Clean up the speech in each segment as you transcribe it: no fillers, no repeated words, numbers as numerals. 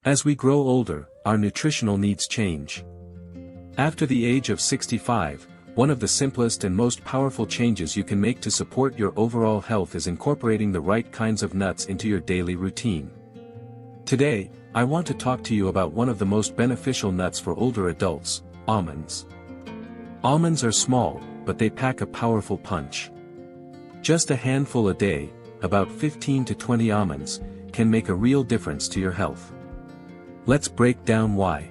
As we grow older, our nutritional needs change. After the age of 65, one of the simplest and most powerful changes you can make to support your overall health is incorporating the right kinds of nuts into your daily routine. Today, I want to talk to you about one of the most beneficial nuts for older adults, almonds. Almonds are small, but they pack a powerful punch. Just a handful a day, about 15 to 20 almonds, can make a real difference to your health. Let's break down why.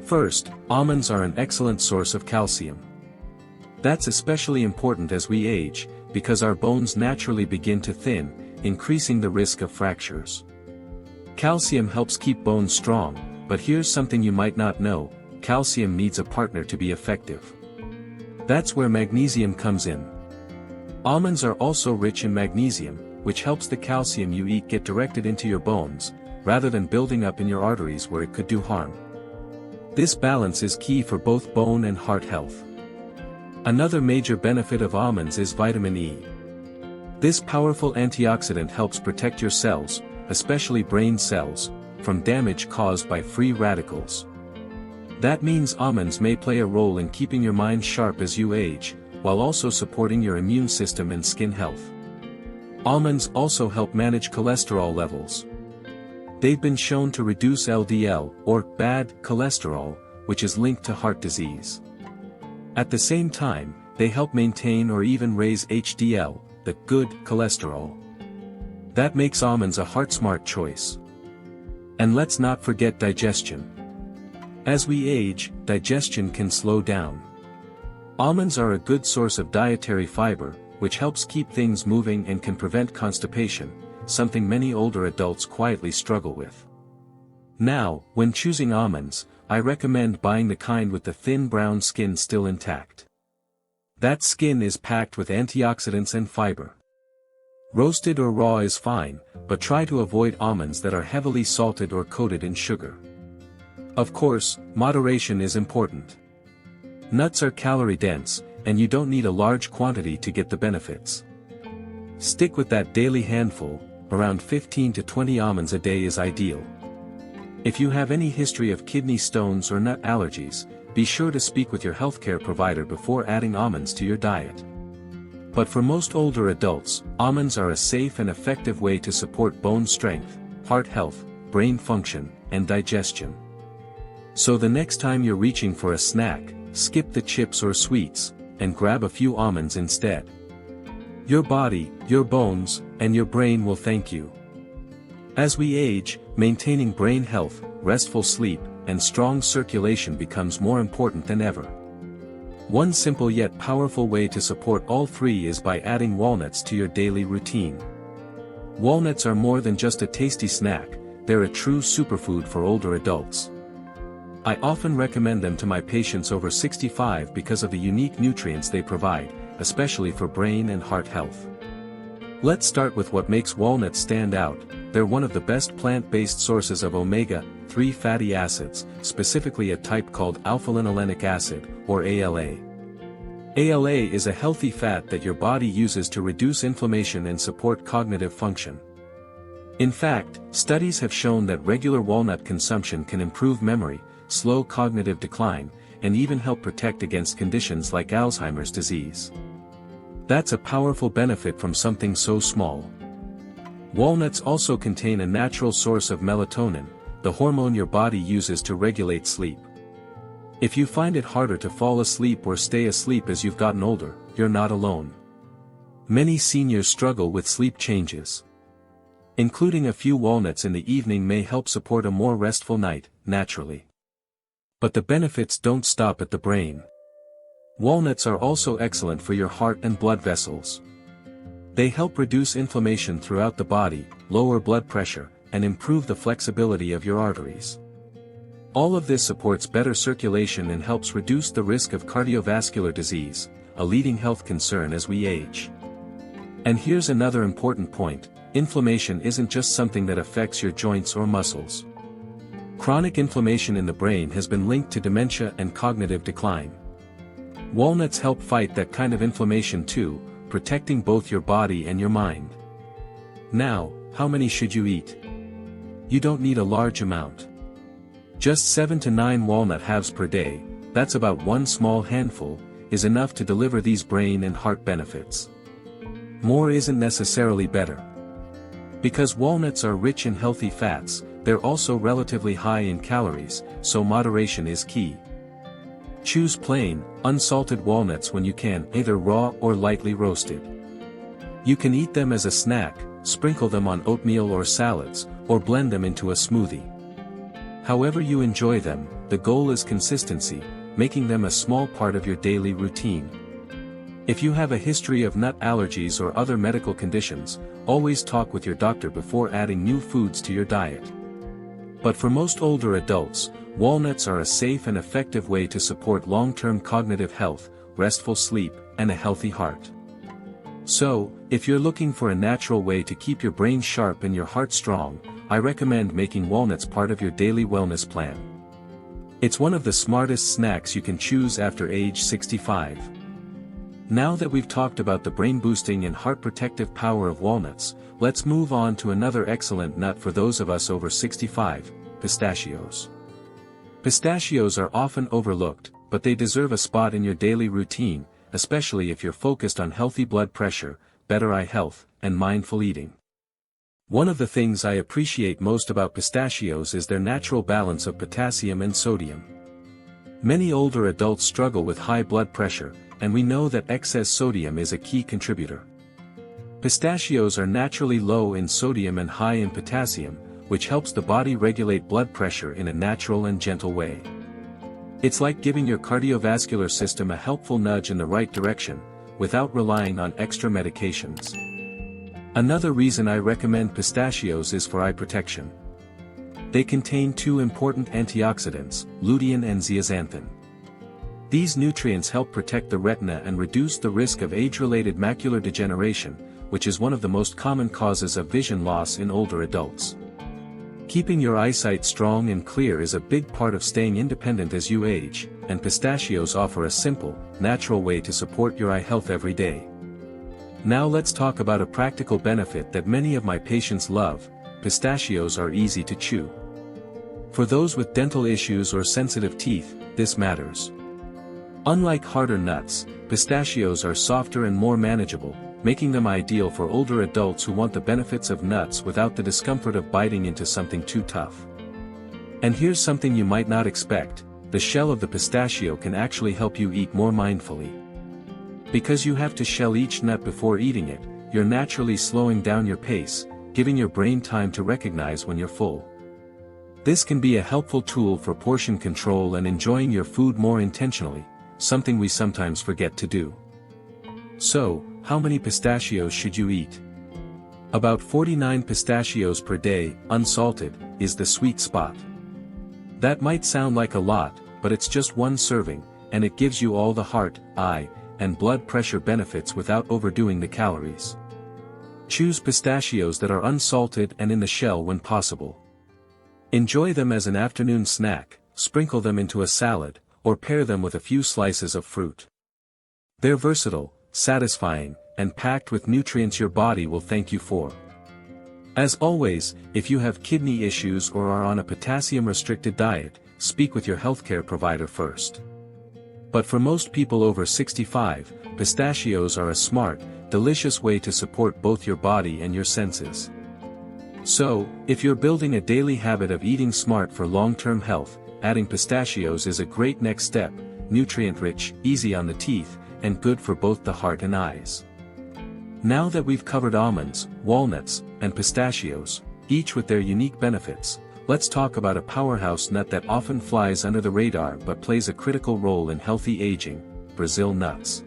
First, almonds are an excellent source of calcium. That's especially important as we age, because our bones naturally begin to thin, increasing the risk of fractures. Calcium helps keep bones strong, but here's something you might not know: calcium needs a partner to be effective. That's where magnesium comes in. Almonds are also rich in magnesium, which helps the calcium you eat get directed into your bones, rather than building up in your arteries where it could do harm. This balance is key for both bone and heart health. Another major benefit of almonds is vitamin E. This powerful antioxidant helps protect your cells, especially brain cells, from damage caused by free radicals. That means almonds may play a role in keeping your mind sharp as you age, while also supporting your immune system and skin health. Almonds also help manage cholesterol levels. They've been shown to reduce LDL, or bad cholesterol, which is linked to heart disease. At the same time, they help maintain or even raise HDL, the good cholesterol. That makes almonds a heart-smart choice. And let's not forget digestion. As we age, digestion can slow down. Almonds are a good source of dietary fiber, which helps keep things moving and can prevent constipation, something many older adults quietly struggle with. Now, when choosing almonds, I recommend buying the kind with the thin brown skin still intact. That skin is packed with antioxidants and fiber. Roasted or raw is fine, but try to avoid almonds that are heavily salted or coated in sugar. Of course, moderation is important. Nuts are calorie-dense, and you don't need a large quantity to get the benefits. Stick with that daily handful. Around 15 to 20 almonds a day is ideal. If you have any history of kidney stones or nut allergies, be sure to speak with your healthcare provider before adding almonds to your diet. But for most older adults, almonds are a safe and effective way to support bone strength, heart health, brain function, and digestion. So the next time you're reaching for a snack, skip the chips or sweets, and grab a few almonds instead. Your body, your bones, and your brain will thank you. As we age, maintaining brain health, restful sleep, and strong circulation becomes more important than ever. One simple yet powerful way to support all three is by adding walnuts to your daily routine. Walnuts are more than just a tasty snack, they're a true superfood for older adults. I often recommend them to my patients over 65 because of the unique nutrients they provide, especially for brain and heart health. Let's start with what makes walnuts stand out. They're one of the best plant-based sources of omega-3 fatty acids, specifically a type called alpha-linolenic acid, or ALA. ALA is a healthy fat that your body uses to reduce inflammation and support cognitive function. In fact, studies have shown that regular walnut consumption can improve memory, slow cognitive decline, and even help protect against conditions like Alzheimer's disease. That's a powerful benefit from something so small. Walnuts also contain a natural source of melatonin, the hormone your body uses to regulate sleep. If you find it harder to fall asleep or stay asleep as you've gotten older, you're not alone. Many seniors struggle with sleep changes. Including a few walnuts in the evening may help support a more restful night, naturally. But the benefits don't stop at the brain. Walnuts are also excellent for your heart and blood vessels. They help reduce inflammation throughout the body, lower blood pressure, and improve the flexibility of your arteries. All of this supports better circulation and helps reduce the risk of cardiovascular disease, a leading health concern as we age. And here's another important point: inflammation isn't just something that affects your joints or muscles. Chronic inflammation in the brain has been linked to dementia and cognitive decline. Walnuts help fight that kind of inflammation too, protecting both your body and your mind. Now, how many should you eat? You don't need a large amount. Just 7 to 9 walnut halves per day, that's about one small handful, is enough to deliver these brain and heart benefits. More isn't necessarily better. Because walnuts are rich in healthy fats, they're also relatively high in calories, so moderation is key. Choose plain, unsalted walnuts when you can, either raw or lightly roasted. You can eat them as a snack, sprinkle them on oatmeal or salads, or blend them into a smoothie. However you enjoy them, the goal is consistency, making them a small part of your daily routine. If you have a history of nut allergies or other medical conditions, always talk with your doctor before adding new foods to your diet. But for most older adults, walnuts are a safe and effective way to support long-term cognitive health, restful sleep, and a healthy heart. So, if you're looking for a natural way to keep your brain sharp and your heart strong, I recommend making walnuts part of your daily wellness plan. It's one of the smartest snacks you can choose after age 65. Now that we've talked about the brain-boosting and heart-protective power of walnuts, let's move on to another excellent nut for those of us over 65, pistachios. Pistachios are often overlooked, but they deserve a spot in your daily routine, especially if you're focused on healthy blood pressure, better eye health, and mindful eating. One of the things I appreciate most about pistachios is their natural balance of potassium and sodium. Many older adults struggle with high blood pressure, and we know that excess sodium is a key contributor. Pistachios are naturally low in sodium and high in potassium, which helps the body regulate blood pressure in a natural and gentle way. It's like giving your cardiovascular system a helpful nudge in the right direction, without relying on extra medications. Another reason I recommend pistachios is for eye protection. They contain two important antioxidants, lutein and zeaxanthin. These nutrients help protect the retina and reduce the risk of age-related macular degeneration, which is one of the most common causes of vision loss in older adults. Keeping your eyesight strong and clear is a big part of staying independent as you age, and pistachios offer a simple, natural way to support your eye health every day. Now let's talk about a practical benefit that many of my patients love: pistachios are easy to chew. For those with dental issues or sensitive teeth, this matters. Unlike harder nuts, pistachios are softer and more manageable, making them ideal for older adults who want the benefits of nuts without the discomfort of biting into something too tough. And here's something you might not expect: the shell of the pistachio can actually help you eat more mindfully. Because you have to shell each nut before eating it, you're naturally slowing down your pace, giving your brain time to recognize when you're full. This can be a helpful tool for portion control and enjoying your food more intentionally, something we sometimes forget to do. So, how many pistachios should you eat? About 49 pistachios per day, unsalted, is the sweet spot. That might sound like a lot, but it's just one serving, and it gives you all the heart, eye, and blood pressure benefits without overdoing the calories. Choose pistachios that are unsalted and in the shell when possible. Enjoy them as an afternoon snack, sprinkle them into a salad, or pair them with a few slices of fruit. They're versatile, satisfying, and packed with nutrients your body will thank you for. As always, if you have kidney issues or are on a potassium-restricted diet, speak with your healthcare provider first. But for most people over 65, pistachios are a smart, delicious way to support both your body and your senses. So, if you're building a daily habit of eating smart for long-term health, adding pistachios is a great next step: nutrient-rich, easy on the teeth, and good for both the heart and eyes. Now that we've covered almonds, walnuts, and pistachios, each with their unique benefits, let's talk about a powerhouse nut that often flies under the radar but plays a critical role in healthy aging: Brazil nuts.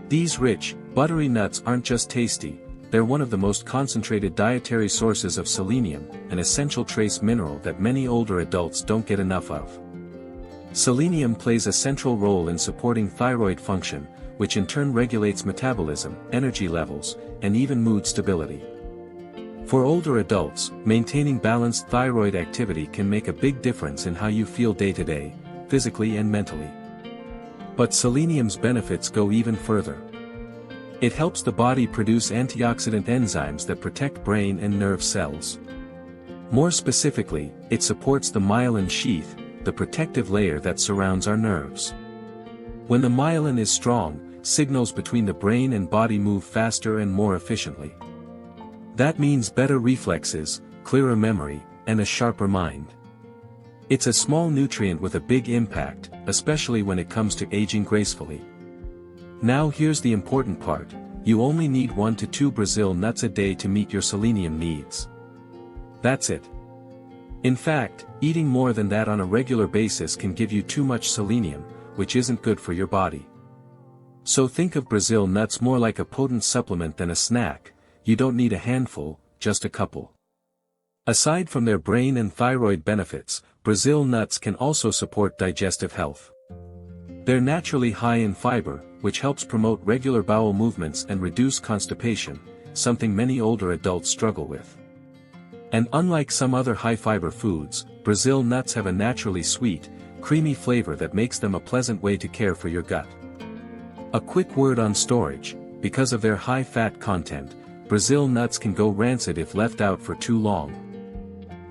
These rich, buttery nuts aren't just tasty, they're one of the most concentrated dietary sources of selenium, an essential trace mineral that many older adults don't get enough of. Selenium plays a central role in supporting thyroid function, which in turn regulates metabolism, energy levels, and even mood stability. For older adults, maintaining balanced thyroid activity can make a big difference in how you feel day to day, physically and mentally. But selenium's benefits go even further. It helps the body produce antioxidant enzymes that protect brain and nerve cells. More specifically, it supports the myelin sheath, the protective layer that surrounds our nerves. When the myelin is strong, signals between the brain and body move faster and more efficiently. That means better reflexes, clearer memory, and a sharper mind. It's a small nutrient with a big impact, especially when it comes to aging gracefully. Now here's the important part: you only need 1 to 2 Brazil nuts a day to meet your selenium needs. That's it. In fact, eating more than that on a regular basis can give you too much selenium, which isn't good for your body. So think of Brazil nuts more like a potent supplement than a snack. You don't need a handful, just a couple. Aside from their brain and thyroid benefits, Brazil nuts can also support digestive health. They're naturally high in fiber, which helps promote regular bowel movements and reduce constipation, something many older adults struggle with. And unlike some other high-fiber foods, Brazil nuts have a naturally sweet, creamy flavor that makes them a pleasant way to care for your gut. A quick word on storage: because of their high fat content, Brazil nuts can go rancid if left out for too long.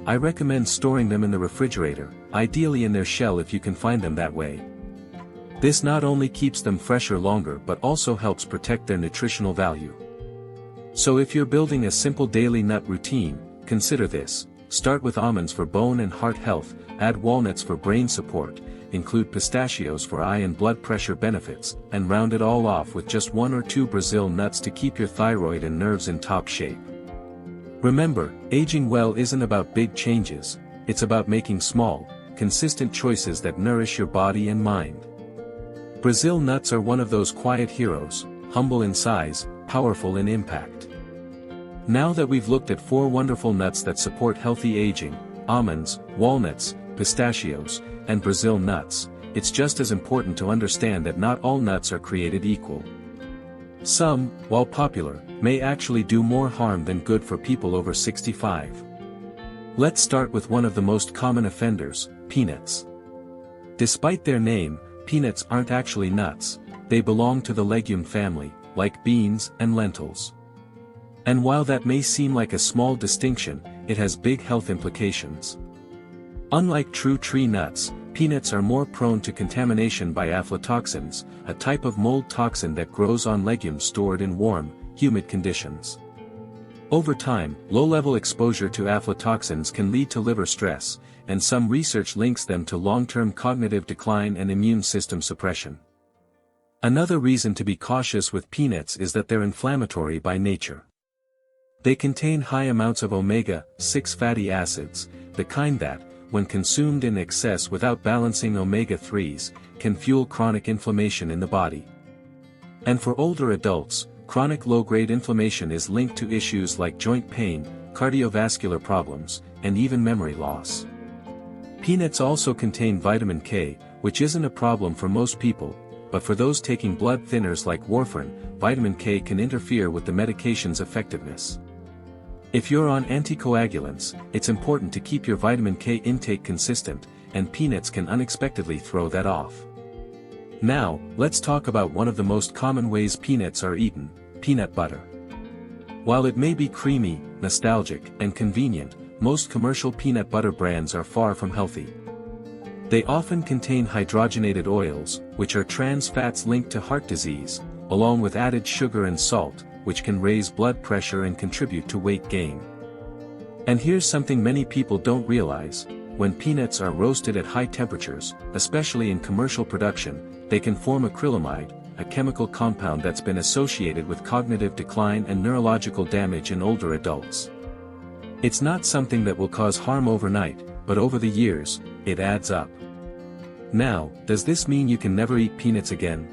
I recommend storing them in the refrigerator, ideally in their shell if you can find them that way. This not only keeps them fresher longer but also helps protect their nutritional value. So if you're building a simple daily nut routine, consider this: start with almonds for bone and heart health, add walnuts for brain support, include pistachios for eye and blood pressure benefits, and round it all off with just 1 or 2 Brazil nuts to keep your thyroid and nerves in top shape. Remember, aging well isn't about big changes, it's about making small, consistent choices that nourish your body and mind. Brazil nuts are one of those quiet heroes, humble in size, powerful in impact. Now that we've looked at 4 wonderful nuts that support healthy aging: almonds, walnuts, pistachios, and Brazil nuts, it's just as important to understand that not all nuts are created equal. Some, while popular, may actually do more harm than good for people over 65. Let's start with one of the most common offenders: peanuts. Despite their name, peanuts aren't actually nuts. They belong to the legume family, like beans and lentils. And while that may seem like a small distinction, it has big health implications. Unlike true tree nuts, peanuts are more prone to contamination by aflatoxins, a type of mold toxin that grows on legumes stored in warm, humid conditions. Over time, low-level exposure to aflatoxins can lead to liver stress, and some research links them to long-term cognitive decline and immune system suppression. Another reason to be cautious with peanuts is that they're inflammatory by nature. They contain high amounts of omega-6 fatty acids, the kind that, when consumed in excess without balancing omega-3s, can fuel chronic inflammation in the body. And for older adults, chronic low-grade inflammation is linked to issues like joint pain, cardiovascular problems, and even memory loss. Peanuts also contain vitamin K, which isn't a problem for most people, but for those taking blood thinners like warfarin, vitamin K can interfere with the medication's effectiveness. If you're on anticoagulants, it's important to keep your vitamin K intake consistent, and peanuts can unexpectedly throw that off. Now, let's talk about one of the most common ways peanuts are eaten: peanut butter. While it may be creamy, nostalgic, and convenient, most commercial peanut butter brands are far from healthy. They often contain hydrogenated oils, which are trans fats linked to heart disease, along with added sugar and salt, which can raise blood pressure and contribute to weight gain. And here's something many people don't realize: when peanuts are roasted at high temperatures, especially in commercial production, they can form acrylamide, a chemical compound that's been associated with cognitive decline and neurological damage in older adults. It's not something that will cause harm overnight, but over the years, it adds up. Now, does this mean you can never eat peanuts again?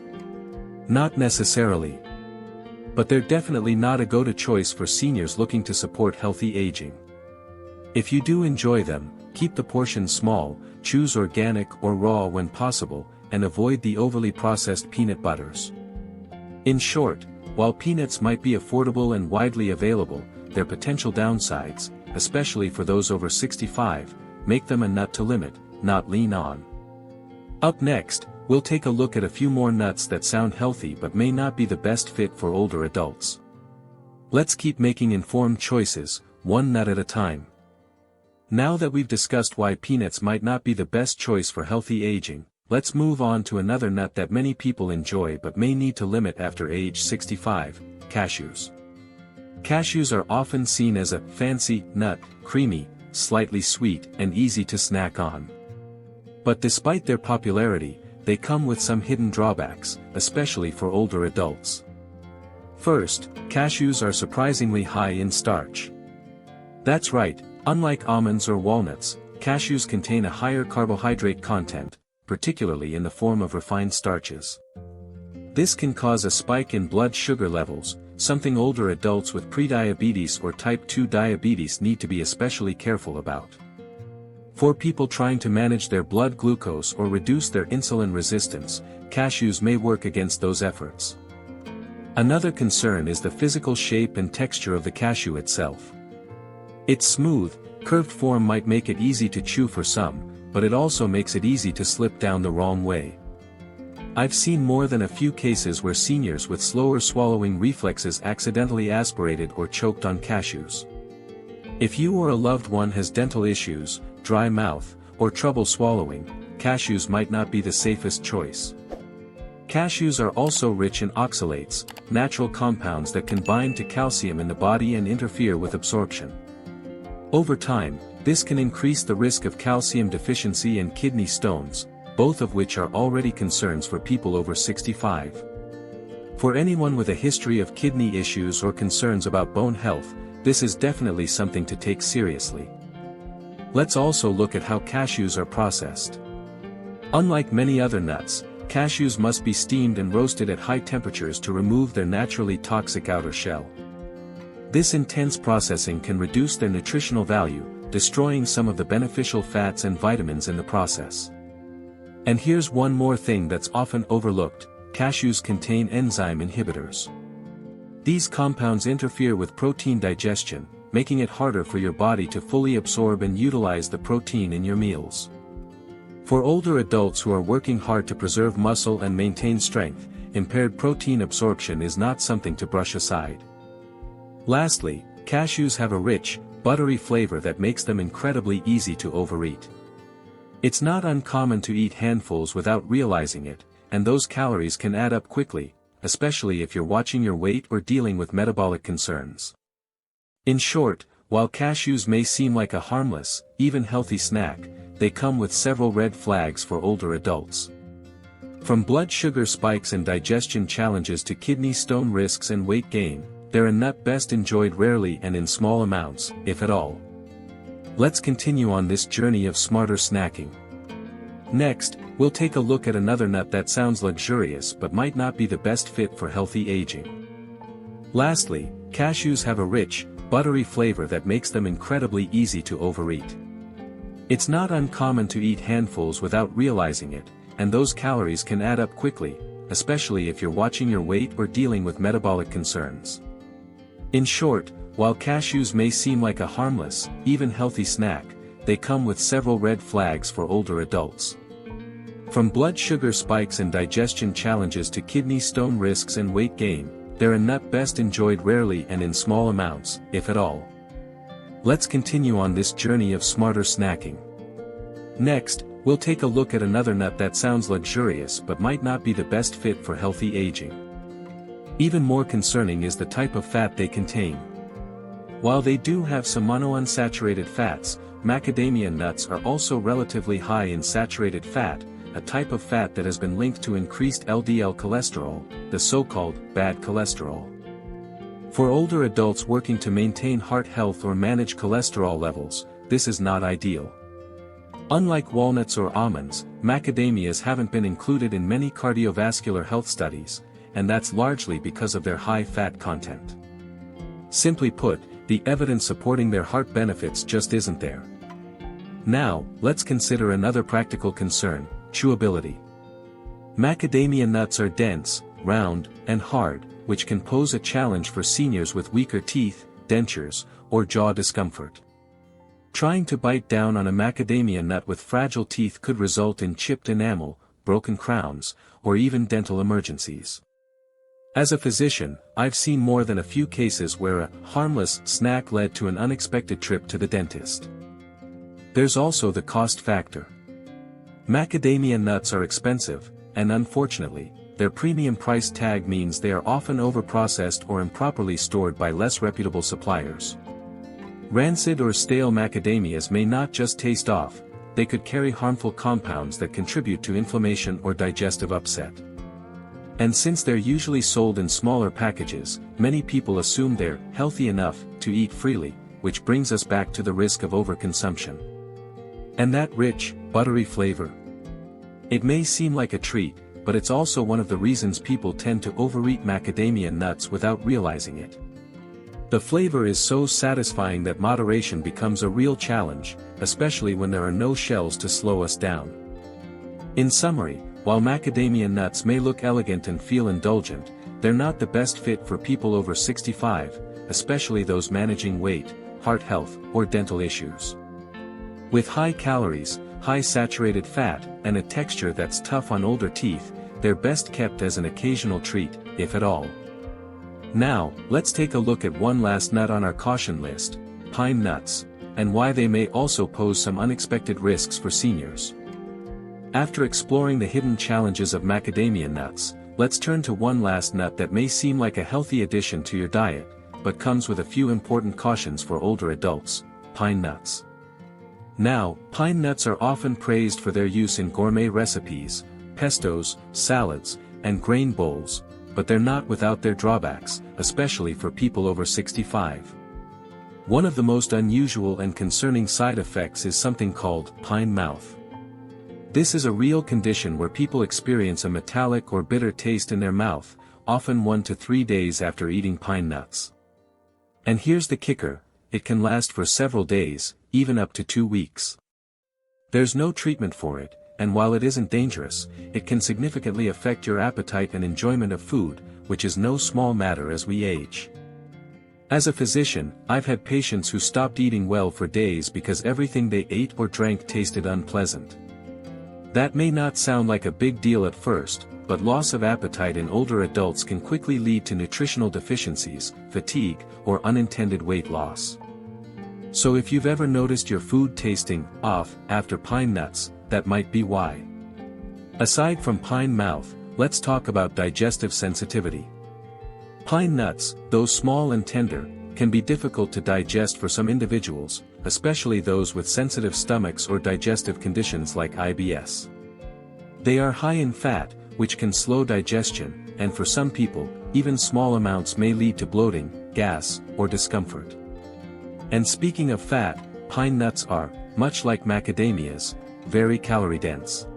Not necessarily. But they're definitely not a go-to choice for seniors looking to support healthy aging. If you do enjoy them, keep the portions small, choose organic or raw when possible, and avoid the overly processed peanut butters. In short, while peanuts might be affordable and widely available, their potential downsides, especially for those over 65, make them a nut to limit, not lean on. Up next, we'll take a look at a few more nuts that sound healthy but may not be the best fit for older adults. Let's keep making informed choices, one nut at a time. Now that we've discussed why peanuts might not be the best choice for healthy aging, let's move on to another nut that many people enjoy but may need to limit after age 65, cashews. Cashews are often seen as a fancy nut, creamy, slightly sweet, and easy to snack on. But despite their popularity, they come with some hidden drawbacks, especially for older adults. First, cashews are surprisingly high in starch. That's right, unlike almonds or walnuts, cashews contain a higher carbohydrate content, particularly in the form of refined starches. This can cause a spike in blood sugar levels, something older adults with prediabetes or type 2 diabetes need to be especially careful about. For people trying to manage their blood glucose or reduce their insulin resistance, cashews may work against those efforts. Another concern is the physical shape and texture of the cashew itself. Its smooth, curved form might make it easy to chew for some, but it also makes it easy to slip down the wrong way. I've seen more than a few cases where seniors with slower swallowing reflexes accidentally aspirated or choked on cashews. If you or a loved one has dental issues, dry mouth, or trouble swallowing, cashews might not be the safest choice. Cashews are also rich in oxalates, natural compounds that can bind to calcium in the body and interfere with absorption. Over time, this can increase the risk of calcium deficiency and kidney stones, both of which are already concerns for people over 65. For anyone with a history of kidney issues or concerns about bone health, this is definitely something to take seriously. Let's also look at how cashews are processed. Unlike many other nuts, cashews must be steamed and roasted at high temperatures to remove their naturally toxic outer shell. This intense processing can reduce their nutritional value, destroying some of the beneficial fats and vitamins in the process. And here's one more thing that's often overlooked: cashews contain enzyme inhibitors. These compounds interfere with protein digestion, making it harder for your body to fully absorb and utilize the protein in your meals. For older adults who are working hard to preserve muscle and maintain strength, impaired protein absorption is not something to brush aside. Lastly, cashews have a rich, buttery flavor that makes them incredibly easy to overeat. It's not uncommon to eat handfuls without realizing it, and those calories can add up quickly, especially if you're watching your weight or dealing with metabolic concerns. In short, while cashews may seem like a harmless, even healthy snack, they come with several red flags for older adults. From blood sugar spikes and digestion challenges to kidney stone risks and weight gain, they're a nut best enjoyed rarely and in small amounts, if at all. Let's continue on this journey of smarter snacking. Next, we'll take a look at another nut that sounds luxurious but might not be the best fit for healthy aging. Lastly, cashews have a rich, buttery flavor that makes them incredibly easy to overeat. It's not uncommon to eat handfuls without realizing it, and those calories can add up quickly, especially if you're watching your weight or dealing with metabolic concerns. In short, while cashews may seem like a harmless, even healthy snack, they come with several red flags for older adults. From blood sugar spikes and digestion challenges to kidney stone risks and weight gain, they're a nut best enjoyed rarely and in small amounts, if at all. Let's continue on this journey of smarter snacking. Next, we'll take a look at another nut that sounds luxurious but might not be the best fit for healthy aging. Even more concerning is the type of fat they contain. While they do have some monounsaturated fats, macadamia nuts are also relatively high in saturated fat, a type of fat that has been linked to increased LDL cholesterol, the so-called bad cholesterol. For older adults working to maintain heart health or manage cholesterol levels, this is not ideal. Unlike walnuts or almonds, macadamias haven't been included in many cardiovascular health studies, and that's largely because of their high fat content. Simply put, the evidence supporting their heart benefits just isn't there. Now, let's consider another practical concern: chewability. Macadamia nuts are dense, round, and hard, which can pose a challenge for seniors with weaker teeth, dentures, or jaw discomfort. Trying to bite down on a macadamia nut with fragile teeth could result in chipped enamel, broken crowns, or even dental emergencies. As a physician, I've seen more than a few cases where a harmless snack led to an unexpected trip to the dentist. There's also the cost factor. Macadamia nuts are expensive, and unfortunately, their premium price tag means they are often overprocessed or improperly stored by less reputable suppliers. Rancid or stale macadamias may not just taste off, they could carry harmful compounds that contribute to inflammation or digestive upset. And since they're usually sold in smaller packages, many people assume they're healthy enough to eat freely, which brings us back to the risk of overconsumption. And that rich, buttery flavor. It may seem like a treat, but it's also one of the reasons people tend to overeat macadamia nuts without realizing it. The flavor is so satisfying that moderation becomes a real challenge, especially when there are no shells to slow us down. In summary, while macadamia nuts may look elegant and feel indulgent, they're not the best fit for people over 65, especially those managing weight, heart health, or dental issues. With high calories, high saturated fat, and a texture that's tough on older teeth, they're best kept as an occasional treat, if at all. Now, let's take a look at one last nut on our caution list, pine nuts, and why they may also pose some unexpected risks for seniors. After exploring the hidden challenges of macadamia nuts, let's turn to one last nut that may seem like a healthy addition to your diet, but comes with a few important cautions for older adults, pine nuts. Now, pine nuts are often praised for their use in gourmet recipes, pestos, salads, and grain bowls, but they're not without their drawbacks, especially for people over 65. One of the most unusual and concerning side effects is something called pine mouth. This is a real condition where people experience a metallic or bitter taste in their mouth, often 1 to 3 days after eating pine nuts. And here's the kicker, it can last for several days, even up to 2 weeks. There's no treatment for it, and while it isn't dangerous, it can significantly affect your appetite and enjoyment of food, which is no small matter as we age. As a physician, I've had patients who stopped eating well for days because everything they ate or drank tasted unpleasant. That may not sound like a big deal at first, but loss of appetite in older adults can quickly lead to nutritional deficiencies, fatigue, or unintended weight loss. So if you've ever noticed your food tasting off after pine nuts, that might be why. Aside from pine mouth, let's talk about digestive sensitivity. Pine nuts, though small and tender, can be difficult to digest for some individuals, especially those with sensitive stomachs or digestive conditions like IBS. They are high in fat, which can slow digestion, and for some people, even small amounts may lead to bloating, gas, or discomfort. And speaking of fat, pine nuts are, much like macadamias, very calorie-dense.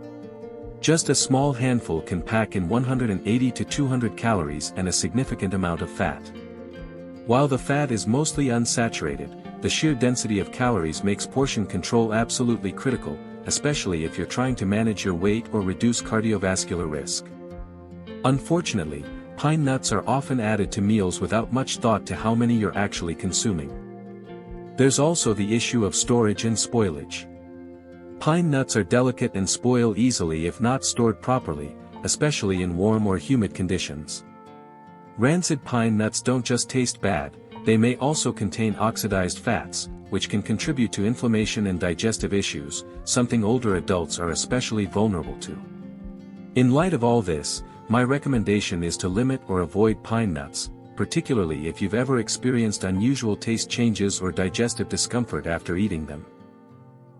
Just a small handful can pack in 180 to 200 calories and a significant amount of fat. While the fat is mostly unsaturated, the sheer density of calories makes portion control absolutely critical, especially if you're trying to manage your weight or reduce cardiovascular risk. Unfortunately, pine nuts are often added to meals without much thought to how many you're actually consuming. There's also the issue of storage and spoilage. Pine nuts are delicate and spoil easily if not stored properly, especially in warm or humid conditions. Rancid pine nuts don't just taste bad, they may also contain oxidized fats, which can contribute to inflammation and digestive issues, something older adults are especially vulnerable to. In light of all this, my recommendation is to limit or avoid pine nuts, particularly if you've ever experienced unusual taste changes or digestive discomfort after eating them.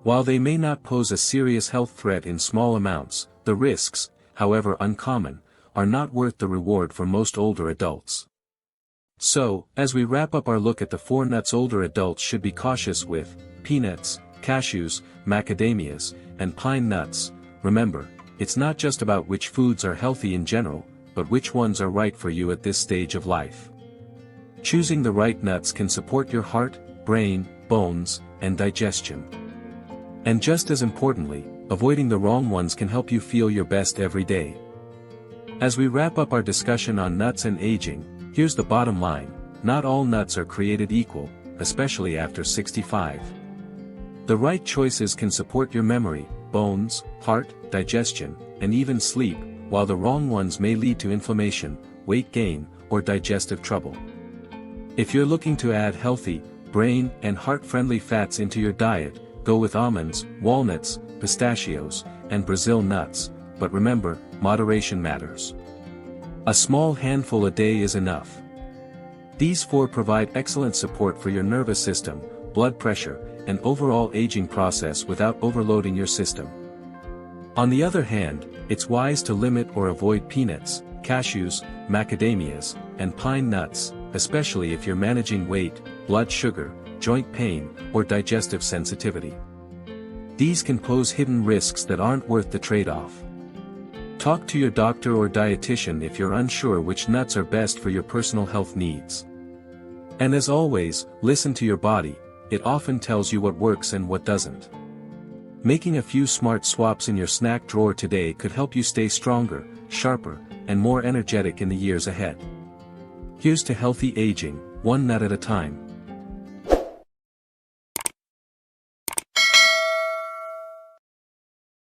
While they may not pose a serious health threat in small amounts, the risks, however uncommon, are not worth the reward for most older adults. So, as we wrap up our look at the 4 nuts older adults should be cautious with: peanuts, cashews, macadamias, and pine nuts, remember, it's not just about which foods are healthy in general, but which ones are right for you at this stage of life. Choosing the right nuts can support your heart, brain, bones, and digestion. And just as importantly, avoiding the wrong ones can help you feel your best every day. As we wrap up our discussion on nuts and aging, here's the bottom line: not all nuts are created equal, especially after 65. The right choices can support your memory, bones, heart, digestion, and even sleep, while the wrong ones may lead to inflammation, weight gain, or digestive trouble. If you're looking to add healthy, brain and heart-friendly fats into your diet, go with almonds, walnuts, pistachios, and Brazil nuts, but remember, moderation matters. A small handful a day is enough. These 4 provide excellent support for your nervous system, blood pressure, and overall aging process without overloading your system. On the other hand, it's wise to limit or avoid peanuts, cashews, macadamias, and pine nuts, especially if you're managing weight, blood sugar, joint pain, or digestive sensitivity. These can pose hidden risks that aren't worth the trade-off. Talk to your doctor or dietitian if you're unsure which nuts are best for your personal health needs. And as always, listen to your body, it often tells you what works and what doesn't. Making a few smart swaps in your snack drawer today could help you stay stronger, sharper, and more energetic in the years ahead. Here's to healthy aging, one nut at a time.